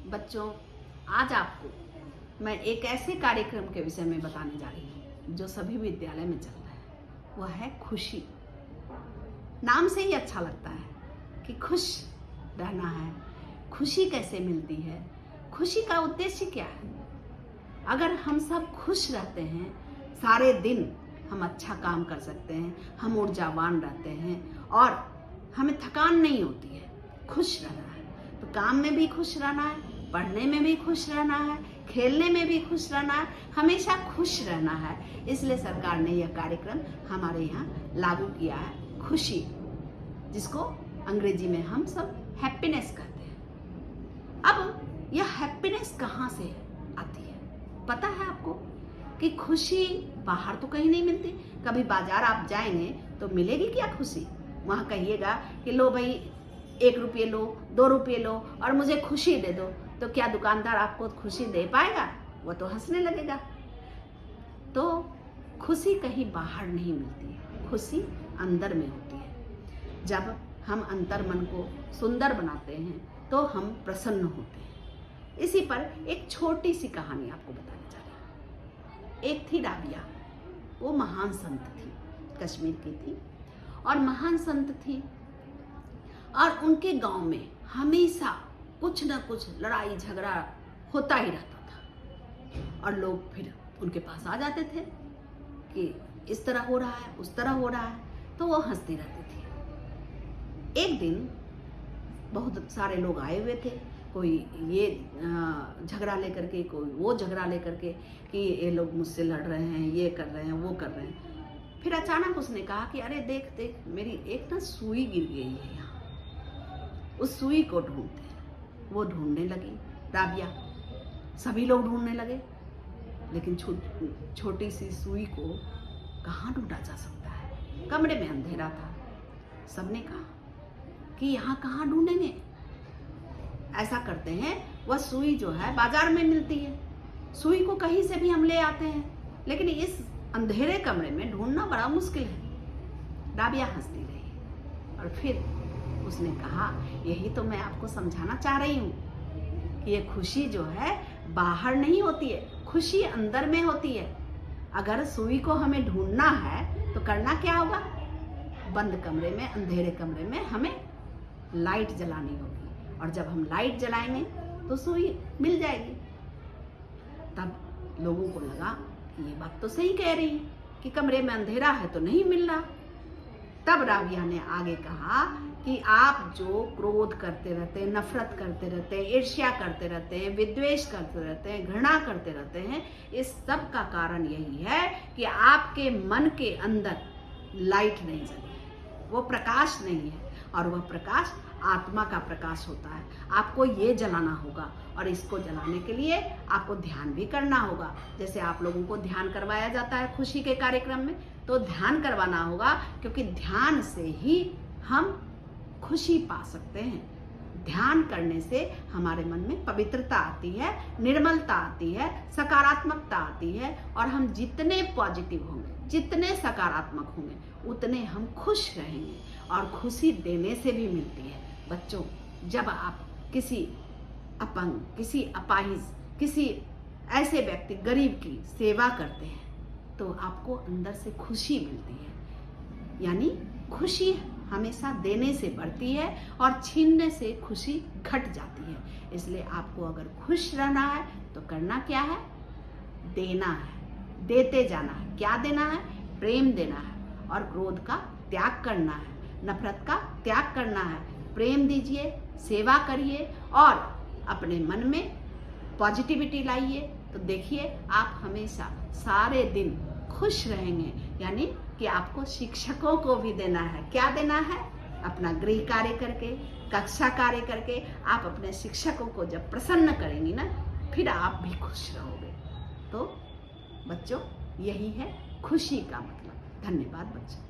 बच्चों, आज आपको मैं एक ऐसे कार्यक्रम के विषय में बताने जा रही हूँ जो सभी विद्यालय में चल रहा है। वह है खुशी। नाम से ही अच्छा लगता है कि खुश रहना है। खुशी कैसे मिलती है, खुशी का उद्देश्य क्या है। अगर हम सब खुश रहते हैं, सारे दिन हम अच्छा काम कर सकते हैं, हम ऊर्जावान रहते हैं और हमें थकान नहीं होती है। खुश रहना है तो काम में भी खुश रहना है, पढ़ने में भी खुश रहना है, खेलने में भी खुश रहना है, हमेशा खुश रहना है। इसलिए सरकार ने यह कार्यक्रम हमारे यहाँ लागू किया है, खुशी, जिसको अंग्रेजी में हम सब हैप्पीनेस कहते हैं। अब यह हैप्पीनेस कहाँ से आती है, पता है आपको कि खुशी बाहर तो कहीं नहीं मिलती। कभी बाजार आप जाएंगे तो मिलेगी क्या खुशी? वहाँ कहिएगा कि लो भाई 1 रुपये लो, 2 रुपये लो और मुझे खुशी दे दो, तो क्या दुकानदार आपको खुशी दे पाएगा? वो तो हंसने लगेगा। तो खुशी कहीं बाहर नहीं मिलती है, खुशी अंदर में होती है। जब हम अंतर मन को सुंदर बनाते हैं तो हम प्रसन्न होते हैं। इसी पर एक छोटी सी कहानी आपको बताने जा रही हूँ। एक थी राबिया, वो महान संत थी, कश्मीर की थी और महान संत थी। और उनके गांव में हमेशा कुछ ना कुछ लड़ाई झगड़ा होता ही रहता था और लोग फिर उनके पास आ जाते थे कि इस तरह हो रहा है, उस तरह हो रहा है, तो वो हंसती रहती थी। एक दिन बहुत सारे लोग आए हुए थे, कोई ये झगड़ा लेकर के, कोई वो झगड़ा लेकर के कि ये लोग मुझसे लड़ रहे हैं, ये कर रहे हैं, वो कर रहे हैं। फिर अचानक उसने कहा कि अरे देख देख, मेरी एक ना सुई गिर गई है यहाँ, उस सुई को ढूंढते हैं। वो ढूंढने लगी राबिया, सभी लोग ढूंढने लगे, लेकिन छोटी सी सुई को कहाँ ढूंढा जा सकता है? कमरे में अंधेरा था। सबने कहा कि यहाँ कहाँ ढूंढेंगे, ऐसा करते हैं वह सुई जो है बाजार में मिलती है, सुई को कहीं से भी हम ले आते हैं, लेकिन इस अंधेरे कमरे में ढूंढना बड़ा मुश्किल है। राबिया हंसती रही और फिर उसने कहा, यही तो मैं आपको समझाना चाह रही हूँ कि ये खुशी जो है बाहर नहीं होती है, खुशी अंदर में होती है। अगर सुई को हमें ढूंढना है तो करना क्या होगा? बंद कमरे में, अंधेरे कमरे में हमें लाइट जलानी होगी और जब हम लाइट जलाएंगे तो सुई मिल जाएगी। तब लोगों को लगा कि ये बात तो सही कह रही है कि कमरे में अंधेरा है तो नहीं मिल रहा। तब राबिया ने आगे कहा कि आप जो क्रोध करते रहते हैं, नफरत करते रहते हैं, ईर्ष्या करते रहते हैं, विद्वेष करते रहते हैं, घृणा करते रहते हैं, इस सब का कारण यही है कि आपके मन के अंदर लाइट नहीं जली है, वो प्रकाश नहीं है। और वह प्रकाश आत्मा का प्रकाश होता है। आपको ये जलाना होगा और इसको जलाने के लिए आपको ध्यान भी करना होगा। जैसे आप लोगों को ध्यान करवाया जाता है खुशी के कार्यक्रम में, तो ध्यान करवाना होगा, क्योंकि ध्यान से ही हम खुशी पा सकते हैं। ध्यान करने से हमारे मन में पवित्रता आती है, निर्मलता आती है, सकारात्मकता आती है और हम जितने पॉजिटिव होंगे, जितने सकारात्मक होंगे, उतने हम खुश रहेंगे और खुशी देने से भी मिलती है। बच्चों, जब आप किसी अपंग, किसी अपाहिज, किसी ऐसे व्यक्ति गरीब की सेवा करते हैं तो आपको अंदर से खुशी मिलती है। यानी खुशी हमेशा देने से बढ़ती है और छीनने से खुशी घट जाती है। इसलिए आपको अगर खुश रहना है तो करना क्या है? देना है, देते जाना है। क्या देना है? प्रेम देना है और क्रोध का त्याग करना है, नफरत का त्याग करना है। प्रेम दीजिए, सेवा करिए और अपने मन में पॉजिटिविटी लाइए, तो देखिए आप हमेशा सारे दिन खुश रहेंगे। यानी कि आपको शिक्षकों को भी देना है। क्या देना है? अपना गृह कार्य करके, कक्षा कार्य करके आप अपने शिक्षकों को जब प्रसन्न करेंगी ना, फिर आप भी खुश रहोगे। तो बच्चों, यही है खुशी का मतलब। धन्यवाद बच्चों।